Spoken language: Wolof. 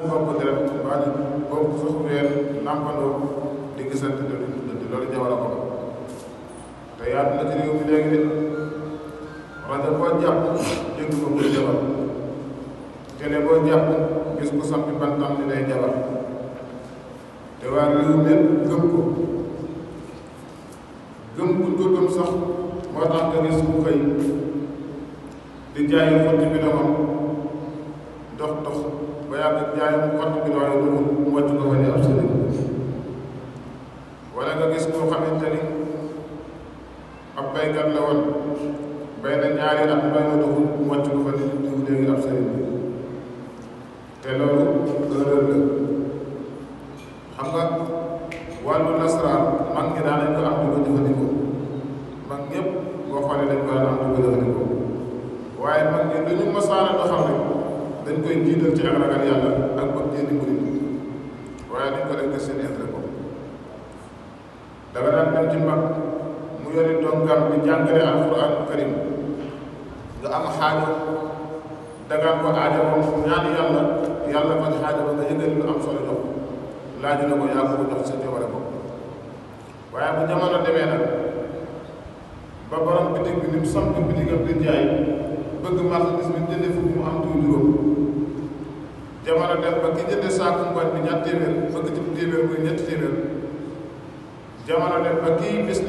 bokk deret mbaa ñu bokk sax weer nàmpandoo di gisante te duñ tuddante loolu jabar a ko te yaatu na ci réew mi léegi de rajo boo jàpp dégg nga ko jabar télé boo jàpp gis ko sampi bantam ni day jabar te waa réew mi gëm ko gëm buñ ko gëm sax moo tax nga gis ku xëy di jaayi xotti bi doomam dox ba yàgg jaayam xotti bi doomam mu wàcc ko fa ne ab sëriñ wala nga gis koo xamante ni ab baykat la woon bay na ñaari at bay na doxul mu wàcc ko fa ne diw léegi ab sëriñ te loolu erreur la xam nga wàllu nasaraan mag ñi daan nañ ko am di ko jëfandikoo mag ñëpp boo xoolee dañ ko daan am di ko jëfandikoo waaye mag ñi lu ñu masaana doxal rek dañ koy jiital ci ak ragal yàlla ak bëgg jëndi murid waaye dañ ko def ngir seen intérêt bopp danga daan dem ci mag mu yori dongam di jàngale alquran karim nga am xaaja dagaan ko aaja moom ñaan yàlla yàlla faj xaaja ba nga yëgal lu am solo jox laaju na ko yaa ko jox sa coobare bopp waaye bu jamono demee nag ba borom bitig bi ni mu samp bitigam di jaay bëgg marchandise bi jënde fukk mu am tuuti juróom jamono dem ba ki jënde saaku ngooñ bi ñaar téeméer bëgg ci téeméer muy ñetti téeméer jamono dem ba kii bis